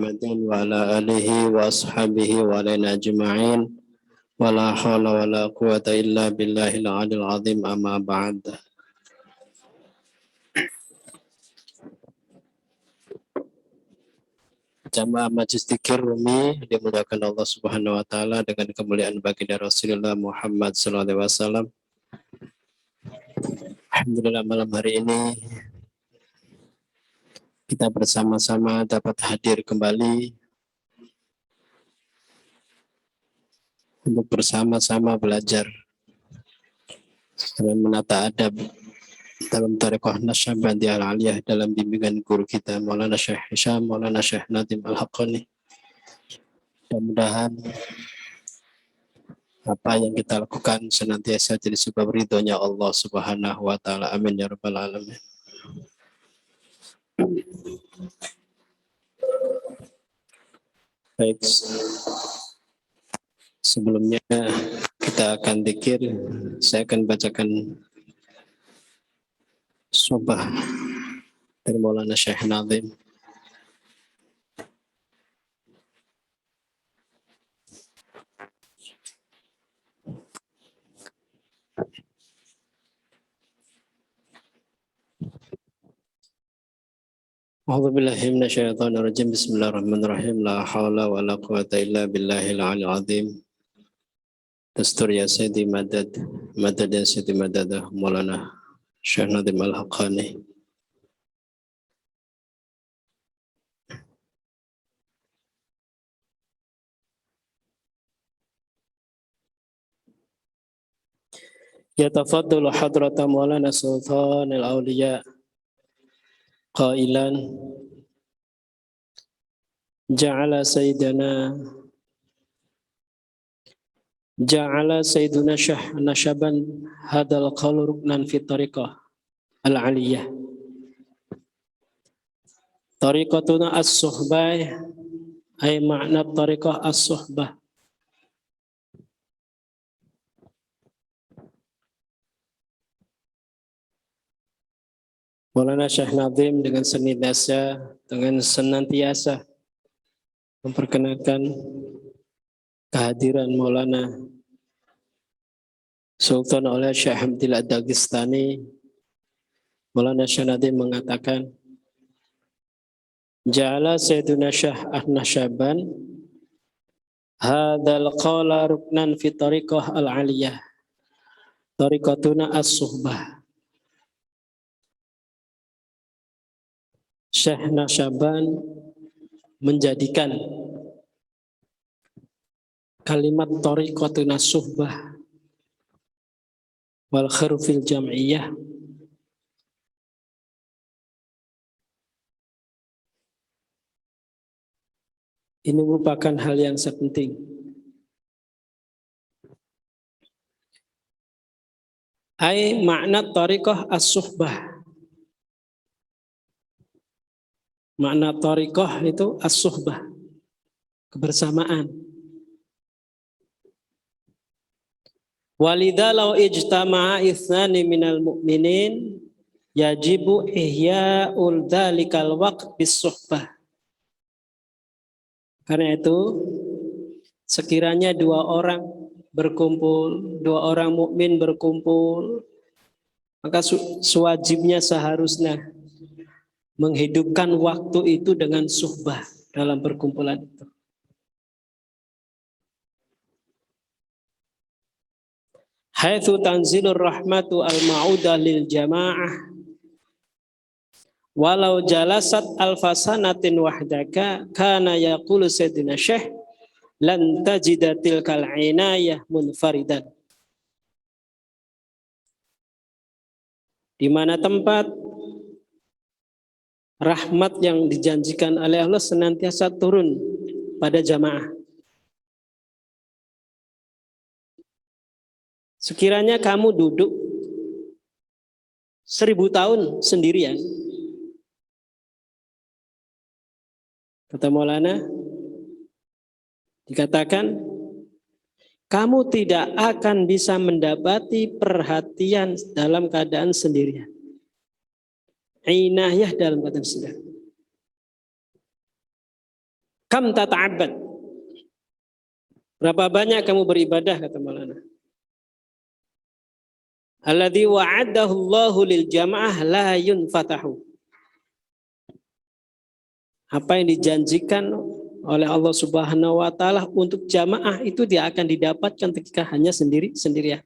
محمد وعلى آله وأصحابه وعلينا أجمعين ولا حول ولا قوة إلا بالله العلي العظيم أما بعد. Jamaah Majlis Dzikir Rumi dimuliakan Allah Subhanahu wa taala dengan kemuliaan baginda Rasulullah Muhammad sallallahu alaihi wasallam. Alhamdulillah malam hari ini kita bersama-sama dapat hadir kembali untuk bersama-sama belajar dan menata adab dalam Thariqah Nasyabandiyah Al-Aliyah dalam bimbingan guru kita Maulana Syekh Hisham, Maulana Syekh Nadim Al-Haqqani. Mudah-mudahan apa yang kita lakukan senantiasa jadi sebab ridhonya Allah Subhanahu wa taala. Amin ya rabbal alamin. Baik. Sebelumnya kita akan dzikir, saya akan bacakan subah dari Maulana Syekh Nadim. A'udzubillahi minasyaitonirrajim. Bismillahirrahmanirrahim. La haula wala quwata illa billahil aliyyil azim. Dastur ya Sayyidi madad, madad ya Sayyidi madad Maulana Syekh Nadim Al-Haqqani. Yatafaddalu hadrata Maulana Sultan al-Awliya qailan ja'ala sayyiduna Syekh Nasyaban hadal qawl ruknan fi tariqah al-aliyah. Tariqatuna as-suhbah ay makna tariqah as-suhbah. Maulana Syekh Nadim dengan senantiasa memperkenalkan kehadiran Maulana Sultan oleh Syekh Hamdillah Dagestani. Maulana Syekh Nadim mengatakan, Ja'ala Sayyiduna Syekh Nasyaban hadzal qala ruknan fi tariqah al-aliyah. Tariqatuna as-suhbah. Syekh Nasyaban menjadikan kalimat tariqatuna suhbah wal khurufil jam'iyah ini merupakan hal yang sangat penting. Ai makna tariqah as-suhbah. Makna tariqah itu as-suhbah, kebersamaan. Walidha law ijtama'a ithnani minal mu'minin yajibu ihya'ul dhalikal waqt bis-suhbah. Karena itu sekiranya dua orang mukmin berkumpul, maka sewajibnya seharusnya menghidupkan waktu itu dengan suhbah dalam perkumpulan itu. Haitsu tanzilur rahmatu al-ma'udah lil jamaah walau jalasat alfasanatin wahdaka kana yaqulu sayyidina Syekh lan tajida tilkal inayah munfaridan. Di mana tempat rahmat yang dijanjikan oleh Allah senantiasa turun pada jamaah. Sekiranya kamu duduk 1000 tahun sendirian, kata Maulana, dikatakan kamu tidak akan bisa mendapati perhatian dalam keadaan sendirian. Inayah dalam keadaan sendirian. Kam tata'abbad. Berapa banyak kamu beribadah, kata Maulana. Alladzi wa'adahu Allahu lil jamaah la yunfatahu. Apa yang dijanjikan oleh Allah Subhanahu wa taala untuk jamaah itu dia akan didapatkan ketika hanya sendirian.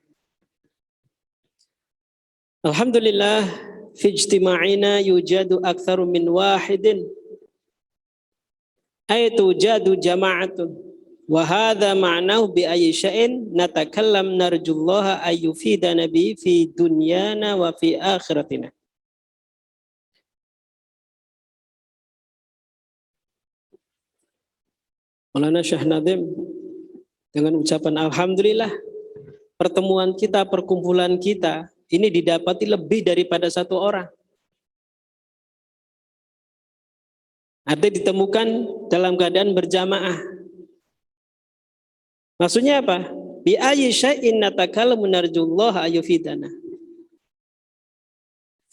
Alhamdulillah fi ijtima'ina yujadu aktsaru min wahidin ay tujadu jama'atun wa hadha ma'nahu bi ayyi syai'in natakallam narjullaha ayyufidana bi fi dunyana wa fi akhiratina. Maulana Syekh Nadim dengan ucapan alhamdulillah, pertemuan kita, perkumpulan kita ini didapati lebih daripada satu orang. Ada ditemukan dalam keadaan berjamaah. Maksudnya apa? Bi ayyi syai'in natakallamu narjullaha ayyufidana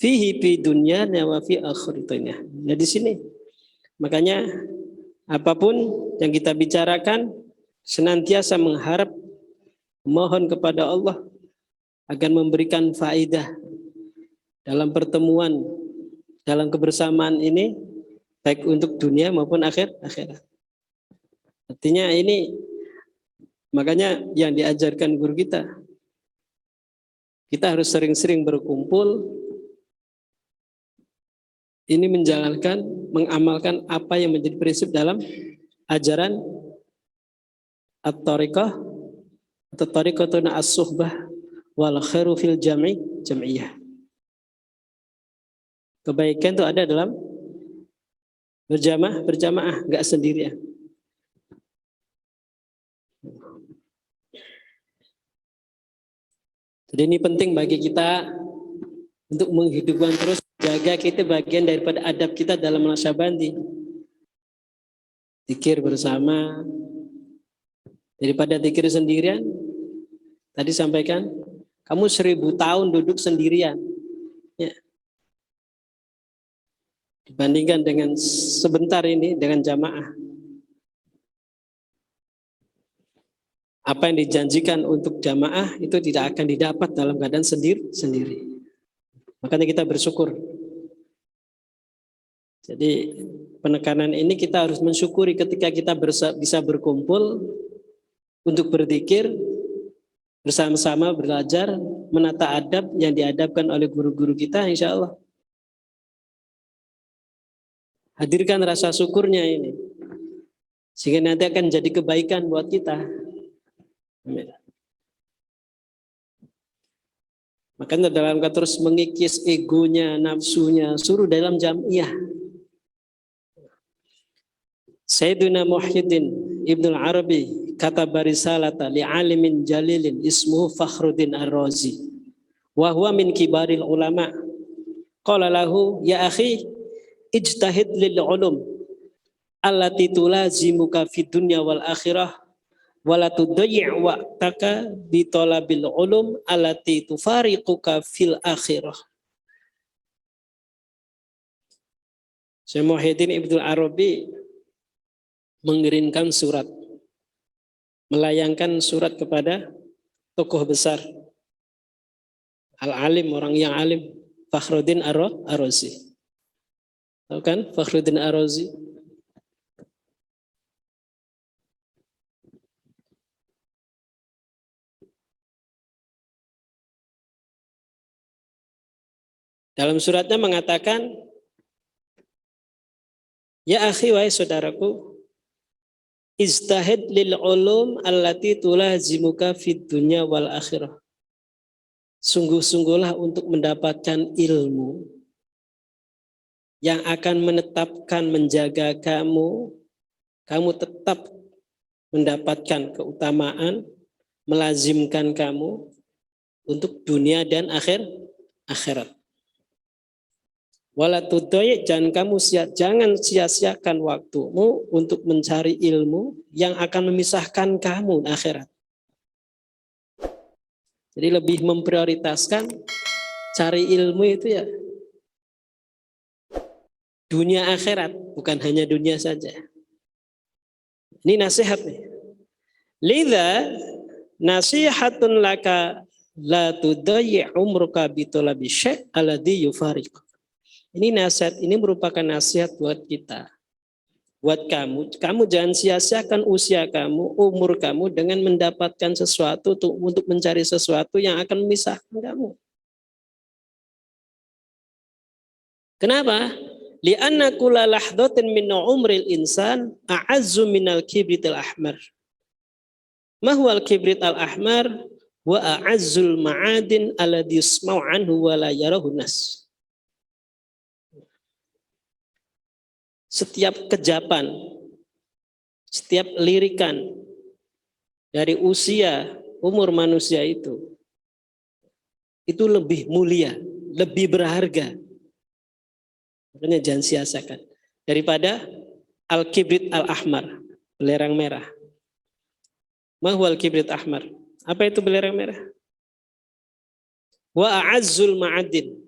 fihi fi dunyana wa fi akhiratina. Nah di sini makanya apapun yang kita bicarakan senantiasa mengharap, mohon kepada Allah agar memberikan faedah dalam pertemuan, dalam kebersamaan ini, baik untuk dunia maupun akhirat. Artinya ini, makanya yang diajarkan guru kita harus sering-sering berkumpul, ini menjalankan, mengamalkan apa yang menjadi prinsip dalam ajaran at-tariqah atau tariqatun as-suhbah wal khairu fil jam'iyah. Kebaikan itu ada dalam berjamaah, enggak sendirian. Jadi ini penting bagi kita untuk menghidupkan terus, jaga kita bagian daripada adab kita dalam Naqsyabandi. Zikir bersama, daripada zikir sendirian. Tadi sampaikan, kamu 1000 tahun duduk sendirian, ya. Dibandingkan dengan sebentar ini dengan jamaah. Apa yang dijanjikan untuk jamaah itu tidak akan didapat dalam keadaan sendiri. Makanya kita bersyukur. Jadi penekanan ini kita harus mensyukuri ketika kita bisa berkumpul untuk berzikir, bersama-sama belajar, menata adab yang diadabkan oleh guru-guru kita, insya Allah. Hadirkan rasa syukurnya ini, sehingga nanti akan jadi kebaikan buat kita. Amin. Makanya dalam terus mengikis egonya, nafsunya, suruh dalam jamiah. Sayyidina Muhyiddin Ibnul Arabi kata barisalata li alimin jalilin ismuhu Fakhruddin Ar-Razi wa huwa min kibaril ulama. Qala lahu ya akhi ijtahid lil ulum allati tulazimuka fid dunya wal akhirah wala tudayyi' waqtaka bi talabil ulum allati tufariquka fil akhirah. Syekh Muhyiddin Ibnul Arabi mengirimkan surat, melayangkan surat kepada tokoh besar al-alim, orang yang alim, Fakhruddin Ar-Razi. Tahu kan Fakhruddin Ar-Razi? Dalam suratnya mengatakan, ya akhi, wahai saudaraku, ijtahid lil ulum allati tulazimuka fid dunya wal akhirah. Sungguh-sungguhlah untuk mendapatkan ilmu yang akan menetapkan, menjaga kamu tetap mendapatkan keutamaan, melazimkan kamu untuk dunia dan akhirat. Wala tudai', jangan sia-siakan waktumu untuk mencari ilmu yang akan memisahkan kamu akhirat. Jadi lebih memprioritaskan cari ilmu itu ya dunia akhirat, bukan hanya dunia saja. Ini nasihat nih. Lidza nasihatun laka la tudayyi umruka bitolabi syai' alladhi yufariq. Ini nasihat, ini merupakan nasihat buat kita. Buat kamu, kamu jangan sia-siakan usia kamu, umur kamu dengan mendapatkan sesuatu untuk mencari sesuatu yang akan memisahkan kamu. Kenapa? Li'anna kulla lahdatin min umril insan a'azzu minal kibritil ahmar. Ma huwal kibrit al-ahmar wa a'azzul ma'adin alladhi yusma'u anhu wa la yarahu nas. Setiap kejapan, setiap lirikan dari usia umur manusia itu lebih mulia, lebih berharga. Makanya jangan sia-siakan daripada al-kibrit al-ahmar, belerang merah. Mahwal kibrit ahmar. Apa itu belerang merah? Wa a'azzul ma'adin.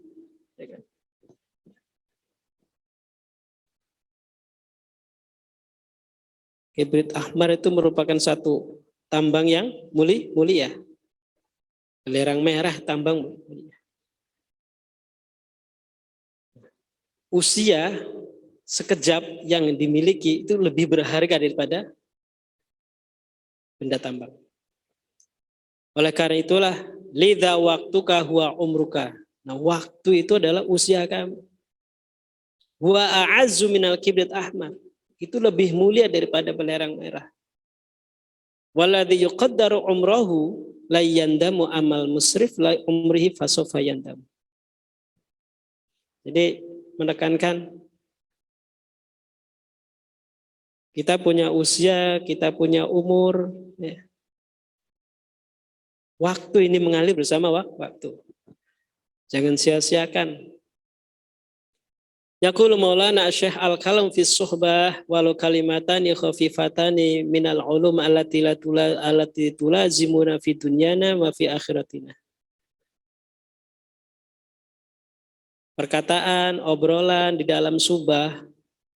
Kibrit ahmar itu merupakan satu tambang yang mulia. Belerang merah tambang mulia. Usia sekejap yang dimiliki itu lebih berharga daripada benda tambang. Oleh karena itulah lidza waqtuka huwa umruka. Nah, waktu itu adalah usia kamu. Huwa a'azzu minal kibrit ahmar. Itu lebih mulia daripada belerang merah. Waladhi yuqaddaru umrahu la yandamu amal musrif la umrihi fasofa yandamu. Jadi menekankan kita punya usia, kita punya umur, ya. Waktu ini mengalir bersama waktu. Jangan sia-siakan. Yaqulu Maulana Syekh Al-Kalam fi suhbah walau kalimatani khafifatani minal ulum allati tulazimuna fi dunyana wa fi akhiratina. Perkataan, obrolan di dalam subah,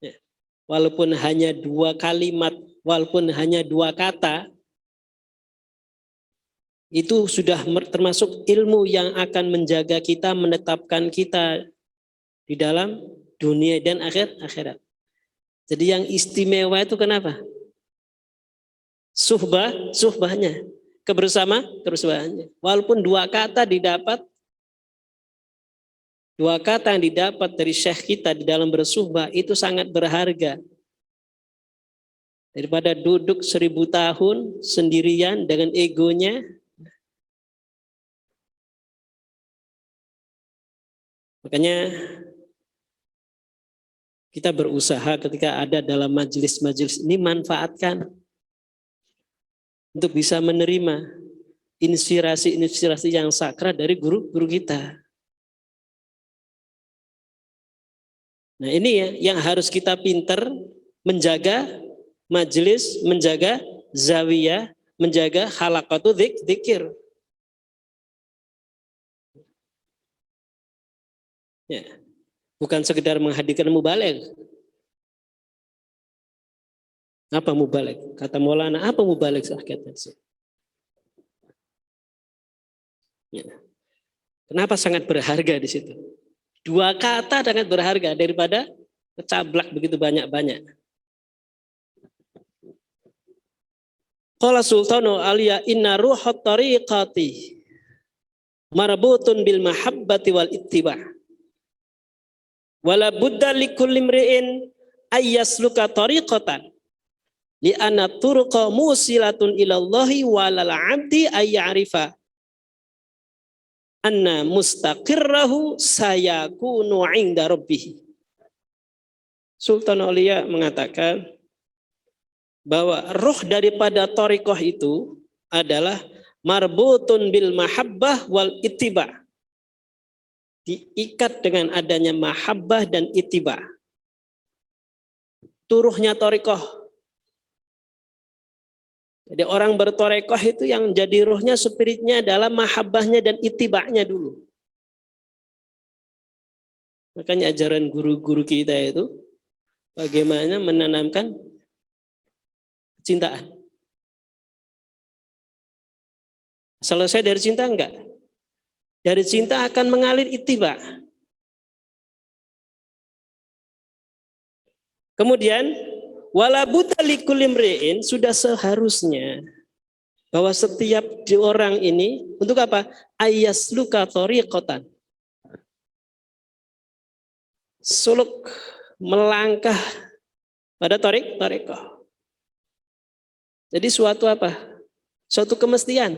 ya, walaupun hanya 2 kalimat, walaupun hanya 2 kata, itu sudah termasuk ilmu yang akan menjaga kita, menetapkan kita di dalam dunia dan akhirat. Jadi yang istimewa itu kenapa? Suhbahnya, kebersamaannya. Walaupun 2 kata didapat, 2 kata yang didapat dari syekh kita di dalam bersuhbah itu sangat berharga. Daripada duduk 1000 tahun sendirian dengan egonya. Makanya kita berusaha ketika ada dalam majelis-majelis ini manfaatkan untuk bisa menerima inspirasi-inspirasi yang sakral dari guru-guru kita. Nah ini ya yang harus kita pinter menjaga majelis, menjaga zawiyah, menjaga halaqatu dzikir. Ya, bukan sekedar menghadirkan mubaligh. Apa mubaligh? Kata Maulana, apa mubaligh? Ya. Kenapa sangat berharga di situ? 2 kata sangat berharga daripada kecablak begitu banyak-banyak. Qala Sultanu Aliya inna ruhat tariqati marbutun bil mahabbati wal ittiba. Wala budda likulli imri'in ayyasluka tariqatan li anna turuqa musilatun ilallahi walal 'abdi ayya'rifa anna mustaqirrahu sayakunu 'inda rabbih. Sultan Aulia mengatakan bahwa roh daripada thariqah itu adalah marbutun bil mahabbah wal ittiba. Diikat dengan adanya mahabbah dan ittiba. Turuhnya thariqah. Jadi orang berthariqah itu yang jadi ruhnya, spiritnya adalah mahabbahnya dan ittiba'nya dulu. Makanya ajaran guru-guru kita itu bagaimana menanamkan cintaan. Selesai dari cinta enggak? Dari cinta akan mengalir ittiba. Kemudian wala budda likulli imri'in, sudah seharusnya bahwa setiap orang ini untuk apa? Ayasluka tariqatan. Suluk, melangkah pada tariqah. Jadi suatu apa? Suatu kemestian.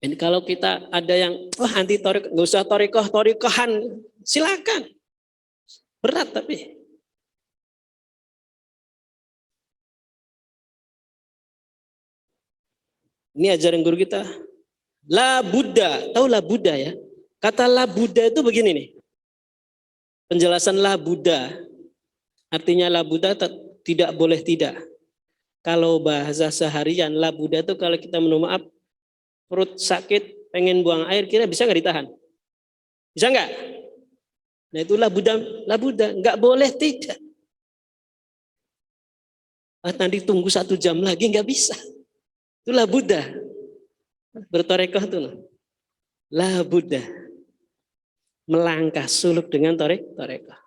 Ini kalau kita ada yang anti tariqah, nggak usah tariqahan, silakan. Berat tapi. Ini ajaran guru kita. La Buddha, tahu la Buddha ya? Kata la Buddha itu begini nih. Penjelasan la Buddha. Artinya la Buddha tidak boleh tidak. Kalau bahasa seharian la Buddha itu kalau kita minum maaf, perut sakit, pengen buang air, kira bisa nggak ditahan? Bisa nggak? Nah itulah Buddha, nggak boleh tidak. Nanti tunggu 1 jam lagi nggak bisa. Itulah Buddha. Bertorekoh itu lah Buddha. Melangkah suluk dengan torekoh.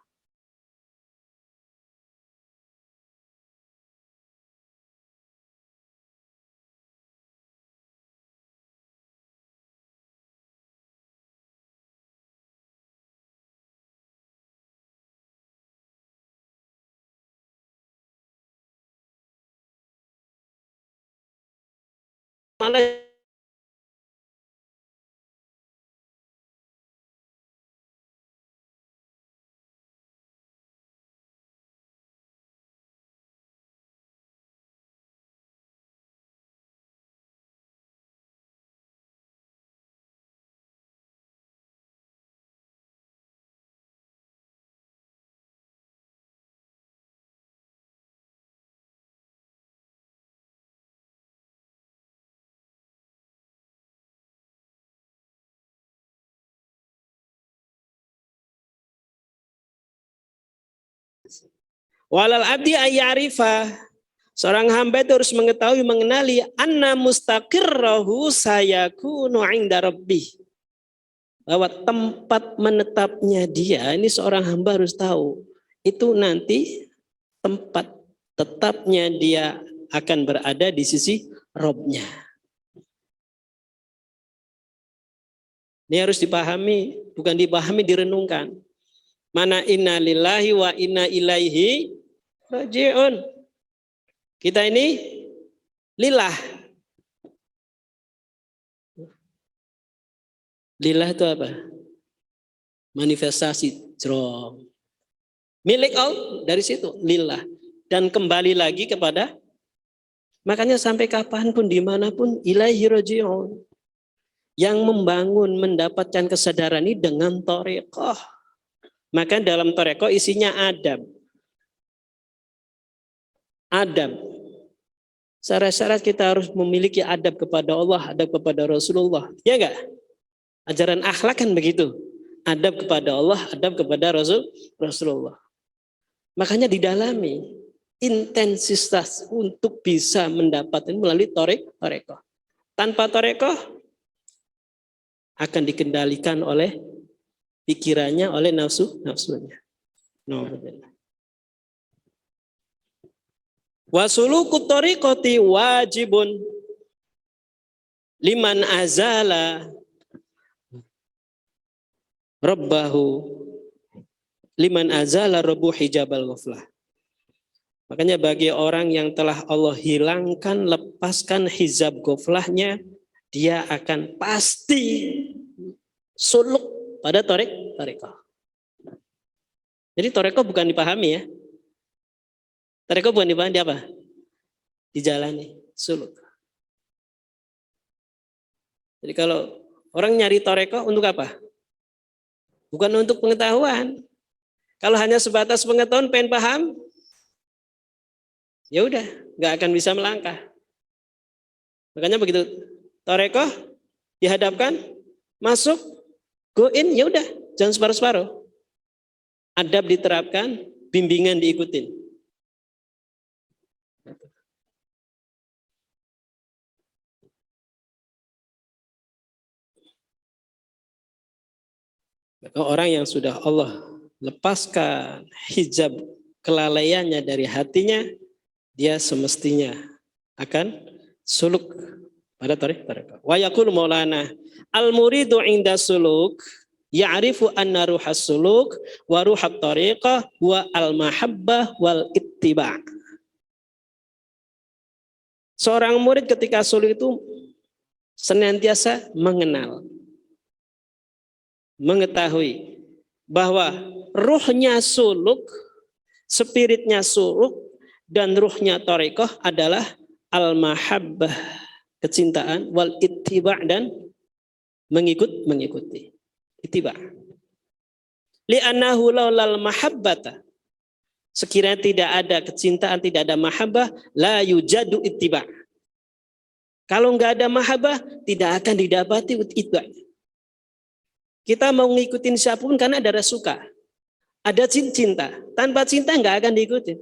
Malah walal abdi ayyarifa, seorang hamba itu harus mengetahui, mengenali anna mustaqirrahu sayakunu 'inda rabbih. Bahwa tempat menetapnya dia, ini seorang hamba harus tahu, itu nanti tempat tetapnya dia akan berada di sisi Robnya. Ini harus dipahami, bukan dipahami, direnungkan. Mana inna lillahi wa inna ilaihi raji'un. Kita ini lillah. Lillah itu apa? Manifestasi jrong. Milik Allah, dari situ lillah. Dan kembali lagi kepada, makanya sampai kapanpun dimanapun ilaihi raji'un. Yang membangun, mendapatkan kesadaran ini dengan thariqah. Maka dalam thariqah isinya adab. Adab. Syarat-syarat kita harus memiliki adab kepada Allah, adab kepada Rasulullah. Ya enggak? Ajaran akhlak kan begitu. Adab kepada Allah, adab kepada Rasulullah. Makanya didalami intensitas untuk bisa mendapatkan melalui thariqah. Tanpa thariqah akan dikendalikan oleh pikirannya, oleh nafsunya. Wasuluku thariqati wajibun liman azala rabbahu, liman azala rabbu hijabal ghaflah. Makanya bagi orang yang telah Allah hilangkan, lepaskan hijab ghaflahnya, dia akan pasti suluk pada thariqah. Jadi thariqah bukan dipahami ya. Thariqah bukan dipahami, di apa? Dijalani, suluk. Jadi kalau orang nyari thariqah untuk apa? Bukan untuk pengetahuan. Kalau hanya sebatas pengetahuan, pengen paham, ya udah, nggak akan bisa melangkah. Makanya begitu thariqah dihadapkan, masuk, go in, ya udah, jangan separuh-separuh. Adab diterapkan, bimbingan diikutin. Orang yang sudah Allah lepaskan hijab kelalaiannya dari hatinya, dia semestinya akan suluk pada tarekat. Wa yaqul Maulana al-muridu inda suluk ya'rifu anna ruhas suluk wa ruhat tariqah wa al-mahabbah wal ittiba'. Seorang murid ketika suluk itu senantiasa mengenal, mengetahui bahwa ruhnya suluk, spiritnya suluk, dan ruhnya tariqah adalah al-mahabbah, kecintaan, wal ittiba' dan mengikuti. Ittiba'. Li'annahu laulal mahabbata, sekiranya tidak ada kecintaan, tidak ada mahabbah, la yujadu ittiba'. Kalau nggak ada mahabbah, tidak akan didapati ittiba'. Kita mau ngikutin siapapun karena ada rasa suka, ada cinta. Tanpa cinta nggak akan diikutin.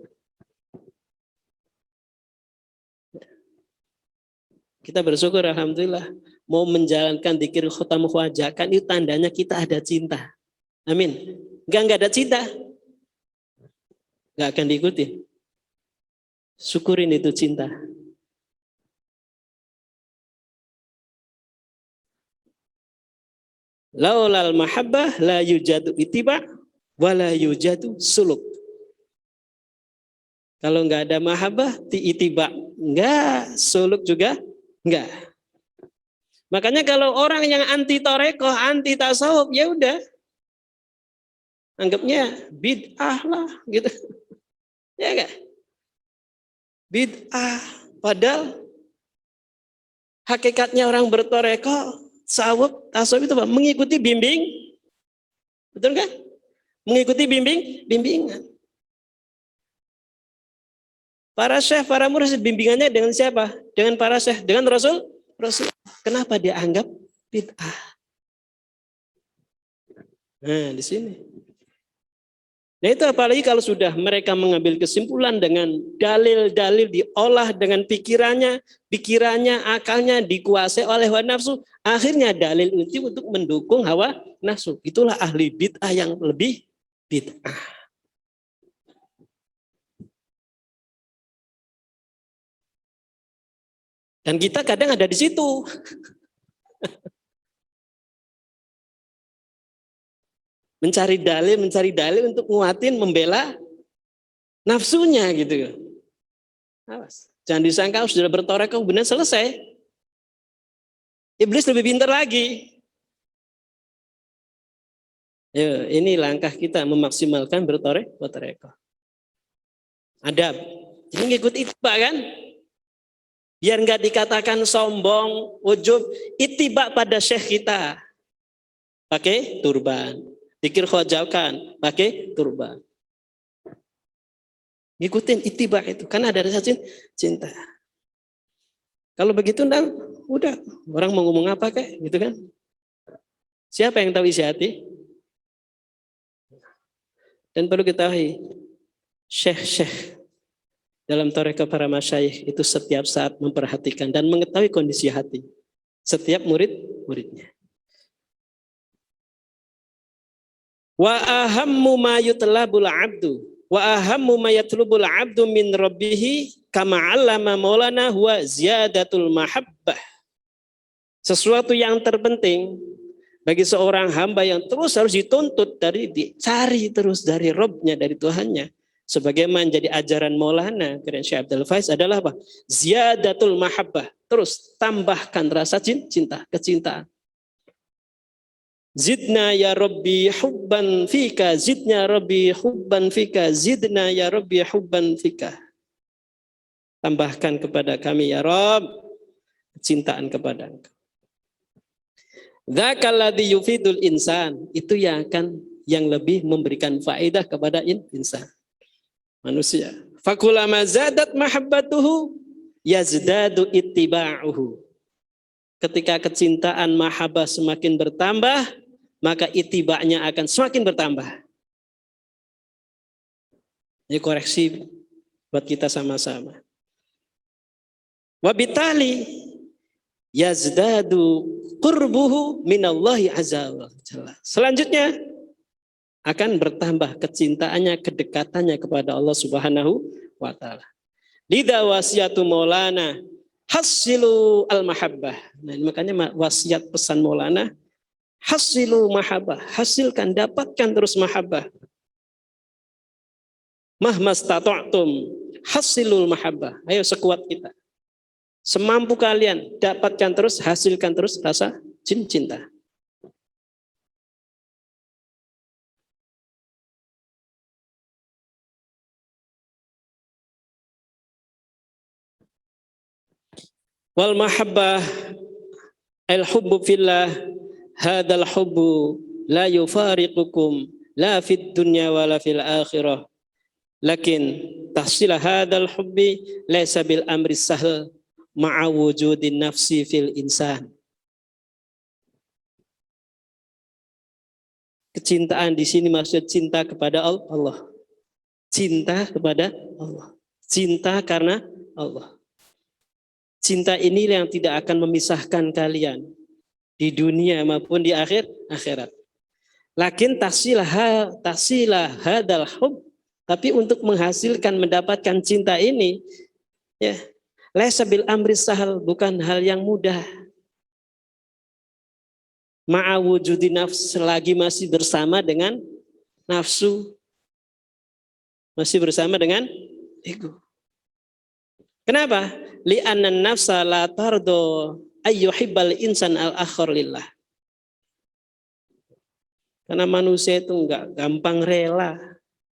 Kita bersyukur alhamdulillah mau menjalankan dzikir khotam wajakan itu tandanya kita ada cinta. Amin. Nggak ada cinta, nggak akan diikutin. Syukurin itu cinta. Laulal mahabbah la yujadu ittiba' wa la yujadu suluk. Kalau nggak ada mahabbah, ittiba' enggak, suluk juga enggak. Makanya kalau orang yang anti tarekoh, anti tasawuf, ya udah anggapnya bid'ah lah gitu. Ya enggak? Bid'ah, padahal hakikatnya orang bertarekoh, tasawuf itu apa? Mengikuti bimbing, betul kan? Mengikuti bimbingan. Para syekh, para mursyid bimbingannya dengan siapa? Dengan para syekh, dengan Rasul. Kenapa dia anggap bid'ah? Nah, di sini. Nah itu apalagi kalau sudah mereka mengambil kesimpulan dengan dalil-dalil diolah dengan pikirannya, akalnya dikuasai oleh hawa nafsu, akhirnya dalil itu untuk mendukung hawa nafsu. Itulah ahli bid'ah yang lebih bid'ah. Dan kita kadang ada di situ. Mencari dalil untuk nguatin, membela nafsunya gitu. Awas. Jangan disangka sudah bertarekoh benar selesai. Iblis lebih pintar lagi. Ya, ini langkah kita memaksimalkan bertarekoh. Adab. Ini ngikut ittiba kan? Biar nggak dikatakan sombong, ujub, ittiba pada syekh kita. Pakai turban. Dzikir khojakan, pakai turban. Ngikutin ittiba itu, karena ada rasa cinta. Kalau begitu, udah orang mau ngomong apa kayak, gitu kan? Siapa yang tahu isi hati? Dan perlu ketahui, syekh-syekh dalam tarekat para masyayikh itu setiap saat memperhatikan dan mengetahui kondisi hati setiap murid-muridnya. Wa ahammu ma yutlabul abdu wa ahammu ma yatlubul abdu min rabbih kama 'allama maulana huwa ziyadatul mahabbah. Sesuatu yang terpenting bagi seorang hamba yang terus harus dituntut dicari terus dari Rabb-nya, dari Tuhannya, sebagaimana menjadi ajaran Maulana Syekh Abdul Faiz adalah apa? Ziyadatul mahabbah. Terus tambahkan rasa cinta, kecintaan. Zidna ya Rabbi hubban fika, zidna Rabbi hubban fika, zidna ya Rabbi hubban fika. Tambahkan kepada kami ya Rabb kecintaan kepada Engkau. Dzakal ladzi yufidul insan, itu yang lebih memberikan faedah kepada insan, manusia. Fakulama zadat mahabbatuhu yazdadu ittiba'uhu. Ketika kecintaan mahabbah semakin bertambah, maka itibanya akan semakin bertambah. Ini koreksi buat kita sama-sama. Wabitali yazdadu qurbuhu minallahi azza wa jalla. Selanjutnya akan bertambah kecintaannya, kedekatannya kepada Allah Subhanahu wa taala. Lidza wasiatu Maulana hasilu al-mahabbah. Nah, makanya wasiat pesan Maulana, hasilu mahabbah, hasilkan, dapatkan terus mahabbah. Mahmastata'tum hasilul mahabbah. Ayo sekuat kita. Semampu kalian, dapatkan terus, hasilkan terus rasa cinta. Wal mahabbah al-hubbu fillah hadzal hubbu la yufariqukum la fid dunya wala fil akhirah. Lakin tahsil hadzal hubbi laysa bil amri sahl ma'a wujudin nafsi fil insan. Kecintaan di sini maksud cinta kepada Allah. Cinta kepada Allah. Cinta karena Allah. Cinta ini yang tidak akan memisahkan kalian di dunia maupun di akhirat. Lakin tahsilah hadal hub, tapi untuk menghasilkan mendapatkan cinta ini ya, laisa bil amri sahal, bukan hal yang mudah. Ma'a wujudi nafs, selagi masih bersama dengan nafsu, masih bersama dengan ego. Kenapa? Li'anna nafsa la tardo ayyuhibbal insan al-akhar lillah. Karena manusia itu enggak gampang rela,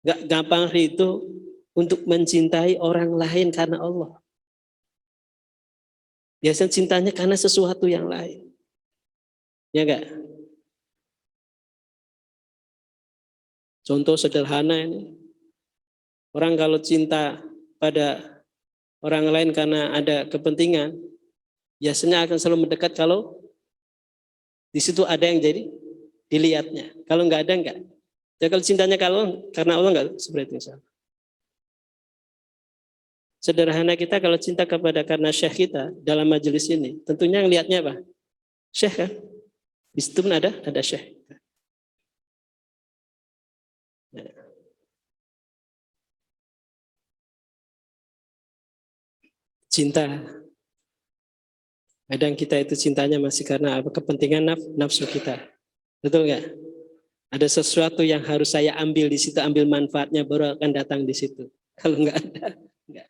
enggak gampang ridho untuk mencintai orang lain karena Allah. Biasanya cintanya karena sesuatu yang lain. Ya enggak? Contoh sederhana ini. Orang kalau cinta pada orang lain karena ada kepentingan, biasanya akan selalu mendekat kalau di situ ada yang jadi dilihatnya. Kalau enggak ada, enggak. Ya kalau cintanya kalau karena Allah enggak seperti itu. Sederhana kita kalau cinta kepada karena syekh kita dalam majelis ini, tentunya yang lihatnya apa? Syekh kan? Di situ pun ada syekh. Cinta. Kadang kita itu cintanya masih karena apa? Kepentingan nafsu kita. Betul nggak? Ada sesuatu yang harus saya ambil di situ, ambil manfaatnya baru akan datang di situ. Kalau nggak ada, nggak.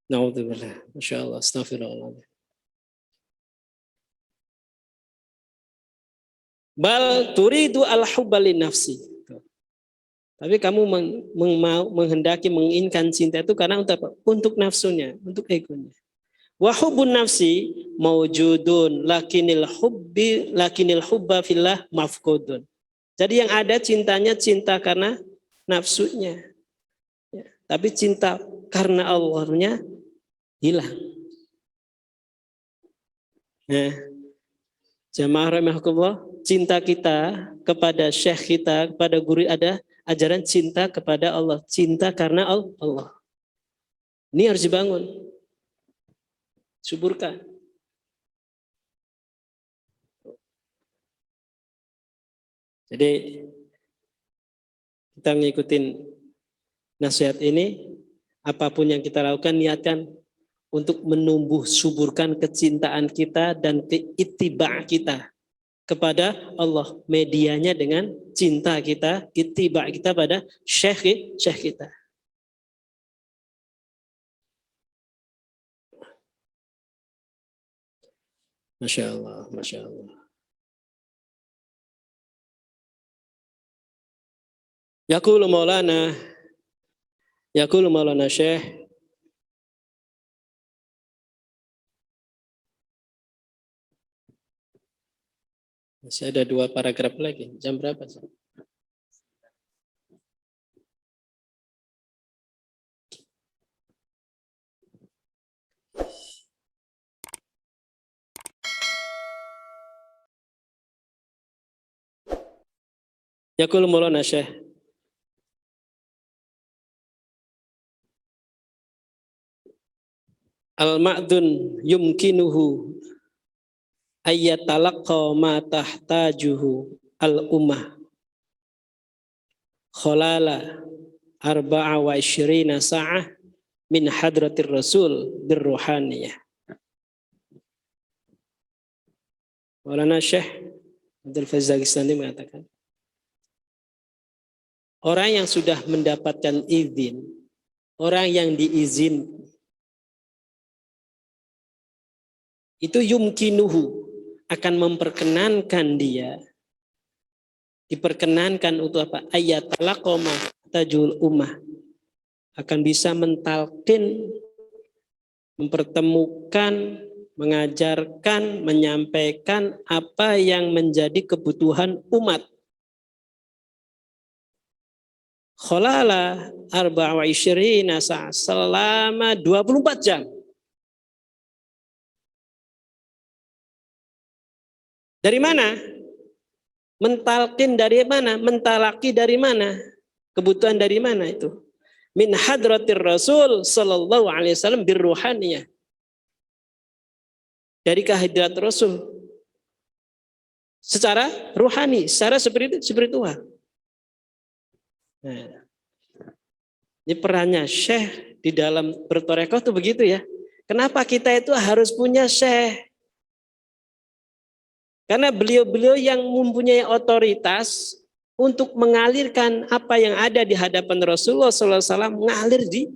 Naudzubillah. Masya Allah. Astagfirullah. Bal turidu al-hubba li nafsi. Tapi kamu menghendaki, menginginkan cinta itu karena untuk apa? Untuk nafsunya, untuk egonya. Wa hubbun nafsi maujudun lakinil hubba fillah mafqudun. Jadi yang ada cintanya cinta karena nafsunya. Ya, tapi cinta karena Allahnya hilang. Nah, jamaah rahimakumullah, cinta kita kepada syekh kita, kepada guru ada ajaran cinta kepada Allah, cinta karena Allah. Ini harus dibangun, suburkan. Jadi kita ngikutin nasihat ini, apapun yang kita lakukan niatkan untuk menumbuh suburkan kecintaan kita dan keittiba kita kepada Allah, medianya dengan cinta kita, ittiba kita pada syekh kita. Masya Allah, Masya Allah. Yaqulu Maulana Syekh masih ada 2 paragraf lagi. Jam berapa sih? Yaqulu Maulana Syekh al-ma'dun yumkinuhu ayyatalaqqa ma tahtajuhu al-ummah khalala 24 sa'ah min hadratir rasul birruhaniyah. Maulana Syekh Abdul Faizal-Ghistani mengatakan, orang yang sudah mendapatkan izin, orang yang diizin, itu yumkinuhu, akan memperkenankan dia, diperkenankan untuk apa? Ayatalaqoma tajul ummah, akan bisa mentalkin, mempertemukan, mengajarkan, menyampaikan apa yang menjadi kebutuhan umat. Khalala 24 sa'ah, selama 24 jam. Dari mana? Mentalkin dari mana? Mentalaki dari mana? Kebutuhan dari mana itu? Min hadratir Rasul sallallahu alaihi wasallam birruhaniyah. Dari kehadirat Rasul. Secara ruhani, secara spiritual. Nah, ini perannya Syekh di dalam bertorekoh itu begitu ya. Kenapa kita itu harus punya Syekh? Karena beliau-beliau yang mempunyai otoritas untuk mengalirkan apa yang ada di hadapan Rasulullah SAW, mengalir di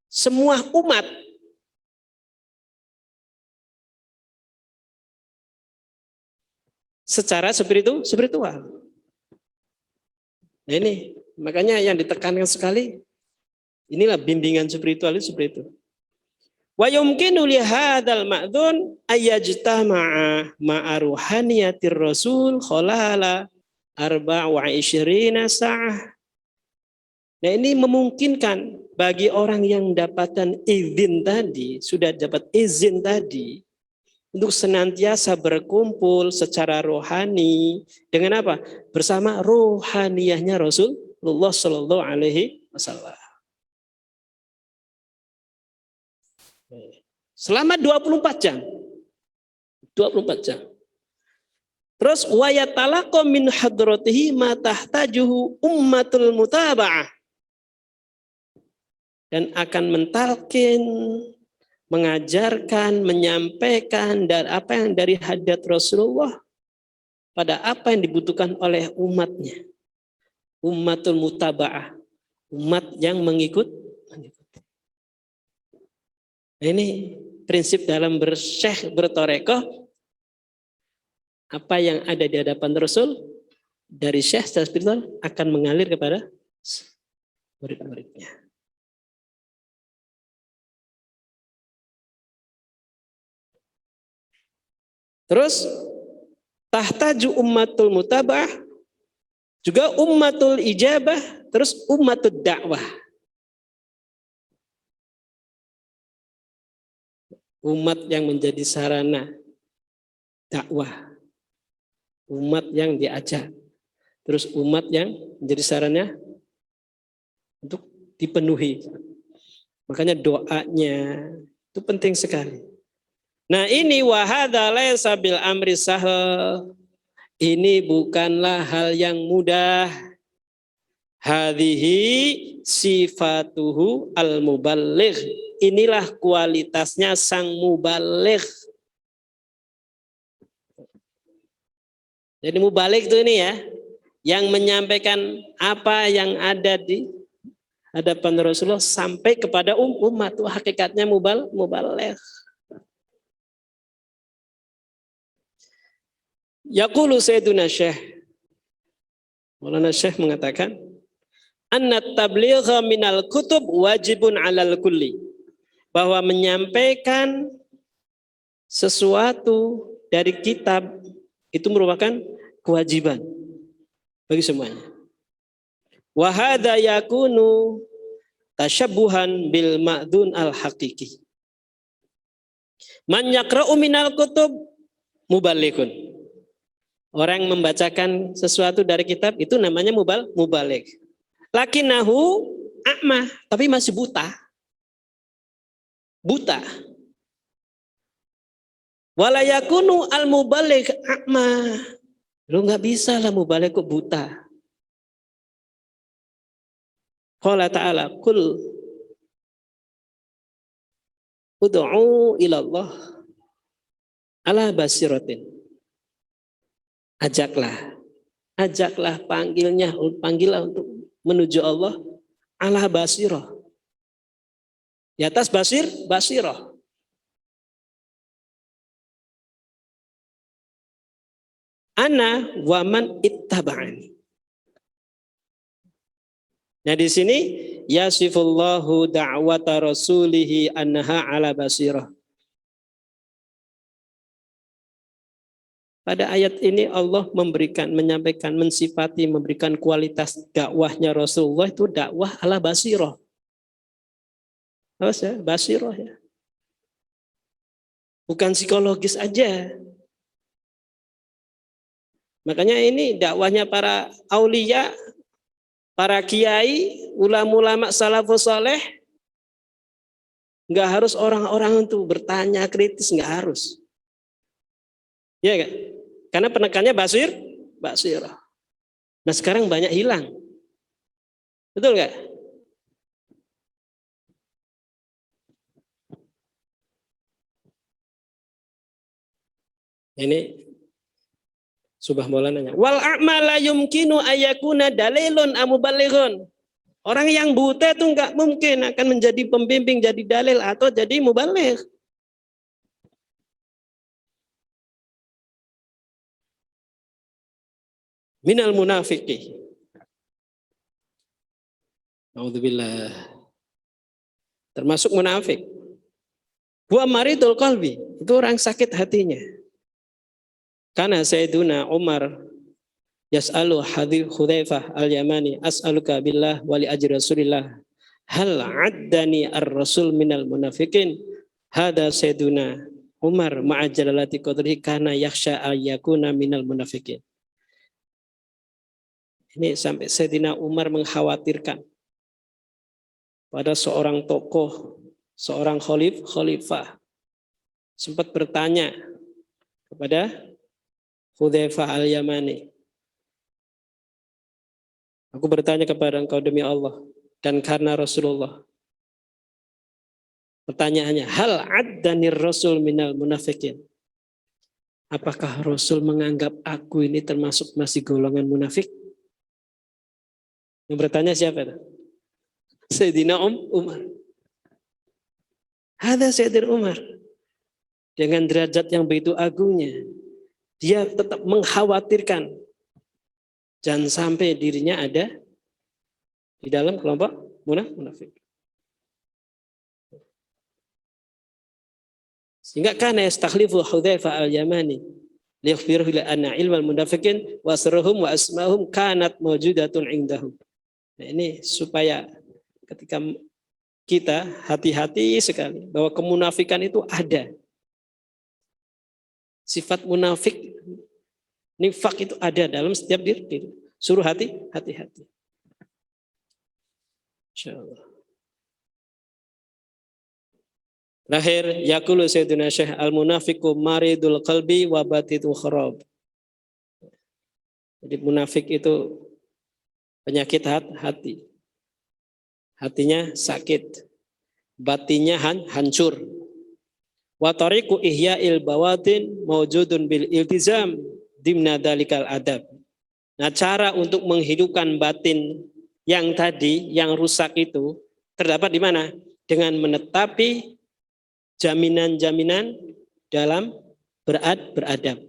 semua umat. Secara spiritual. Nah ini, makanya yang ditekankan sekali, inilah bimbingan spiritual itu seperti itu. Wa yumkinu li hadzal ma'dzun ayyajtama'a ma'a ruhaniyatir rasul khalala 24 sa'ah. Nah ini memungkinkan bagi orang yang mendapatkan izin tadi, sudah dapat izin tadi, untuk senantiasa berkumpul secara rohani dengan apa? Bersama rohaniyahnya Rasulullah Shallallahu Alaihi Wasallam. Selama 24 jam. 24 jam. Terus wa yatalaqqa min hadratihi ma tahtajuhu ummatul mutaba'ah. Dan akan mentalkin, mengajarkan, menyampaikan dari apa yang dari hadrat Rasulullah pada apa yang dibutuhkan oleh umatnya. Ummatul mutaba'ah. Umat yang mengikut. Ini prinsip dalam bersyekh, bertorekoh, apa yang ada di hadapan Rasul dari syekh secara spiritual akan mengalir kepada murid-muridnya. Terus tahtaju ummatul mutabah, juga ummatul ijabah, terus ummatul dakwah. Umat yang menjadi sarana dakwah, umat yang diajak, terus umat yang menjadi sarana untuk dipenuhi. Makanya doanya itu penting sekali. Nah ini wahada laysa bil amri sahal, ini bukanlah hal yang mudah. Hadhihi sifatuhu al-muballigh, inilah kualitasnya sang mubaligh. Jadi mubaligh itu ini ya, yang menyampaikan apa yang ada di hadapan Rasulullah sampai kepada umat, itu hakikatnya mubaligh. Yaqulu Sayyiduna Syekh, Maulana Syekh mengatakan, anna tabligha minal kutub wajibun alal kulli, bahwa menyampaikan sesuatu dari kitab itu merupakan kewajiban bagi semuanya. Wa hadza yakunu tashabbuhan bil ma'dun al haqiqi. Man yaqra'u minal kutub muballighun. Orang yang membacakan sesuatu dari kitab itu namanya mubaligh. Lakinahu a'mah, tapi masih buta. Buta. Wala yakunu al-mubaligh a'mah. Lu nggak bisa lah mubalik kok buta. Qala ta'ala kul ud'u ilallah ala basiratin. Ajaklah, panggillah untuk menuju Allah ala basirah. Di atas basirah. Ana waman ittaba'ani. Nah di sini yasifullahu da'wata rasulihi annaha ala basirah. Pada ayat ini Allah menyampaikan, mensifati, memberikan kualitas dakwahnya Rasulullah itu dakwah ala basirah. Awas ya, basirah ya. Bukan psikologis aja. Makanya ini dakwahnya para aulia, para kiai, ulama-ulama salafus saleh, nggak harus orang-orang untuk bertanya kritis, nggak harus. Ya kan? Karena penekannya basirah. Nah sekarang banyak hilang. Betul nggak? Ini Subah Maulana nanya. Wal a'mala yumkinu ayakuna dalilun amubalighun. Orang yang buta itu nggak mungkin akan menjadi pembimbing, jadi dalil atau jadi mubaligh. Minal munafiqi. Naudzubillah. Termasuk munafik. Wa maridul qalbi. Itu orang sakit hatinya. Karena Sayyiduna Umar yas'alu Hudzaifah al-Yamani as'aluka billah wa li ajri Rasulillah hal addani ar-rasul minal munafiqin. Hada Sayyiduna Umar ma'ajalalati qadrihi kana yakhsha ayyakuna minal munafiqin. Ini sampai Sayyidina Umar mengkhawatirkan pada seorang tokoh, seorang khalifah sempat bertanya kepada Hudzaifah al-Yamani. Aku bertanya kepada engkau demi Allah dan karena Rasulullah. Pertanyaannya, hal addanir rasul minal munafiqin. Apakah Rasul menganggap aku ini termasuk masih golongan munafik? Yang bertanya siapa itu? Sayyidina Umar. Ada Sayyidina Umar. Dengan derajat yang begitu agungnya, dia tetap mengkhawatirkan jangan sampai dirinya ada di dalam kelompok munafik. Sehingga kana yastakhlifu Hudzaifah al-Yamani liyakhbiruhu ila anna ilmal munafiqin wa sirruhum wa asma'uhum kanat mawjudatun indahum. Nah, ini supaya ketika kita hati-hati sekali bahwa kemunafikan itu ada. Sifat munafik, nifak itu ada dalam setiap diri. Suruh hati-hati. Insyaallah. Terakhir, yaqulu Sayyidina Syekh al-munafiqu maridul qalbi wa batitu kharab. Jadi munafik itu penyakit hati. Hatinya sakit. Batinnya hancur. Wa tariqu ihya'il bawatin mawjudun bil iltizam dimna dalikal adab. Nah, cara untuk menghidupkan batin yang tadi, yang rusak itu terdapat di mana? Dengan menetapi jaminan-jaminan dalam beradab.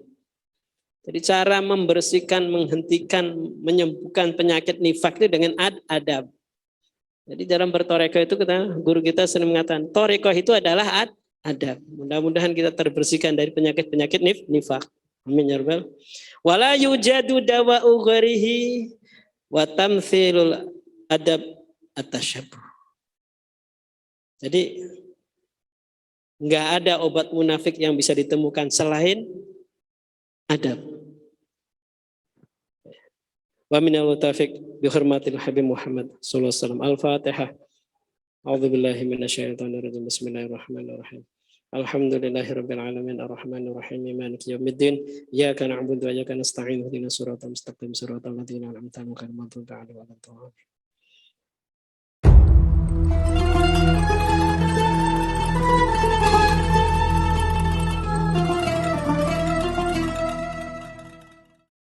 Jadi cara membersihkan, menghentikan, menyembuhkan penyakit nifak itu dengan adab. Jadi dalam bertoreko itu guru kita sering mengatakan, toreko itu adalah adab. Mudah-mudahan kita terbersihkan dari penyakit-penyakit nifak. Amin ya rabbal. Wala yujadu dawa'u ghairihi wa tamthilul adab at-tashabbuh. Jadi enggak ada obat munafik yang bisa ditemukan selain adab. Wa minal taufiq bi hurmatil habib Muhammad sallallahu alaihi wasallam. Al-Fatihah. A'udzu billahi minasyaitonir rajim. Bismillahirrahmanirrahim. Alhamdulillahirabbil alamin arrahmanir rahim maliki yaumiddin iyyaka na'budu wa iyyaka nasta'in ihdinas siratal mustaqim siratal ladzina an'amta 'alaihim ghairil maghdubi 'alaihim waladdallin.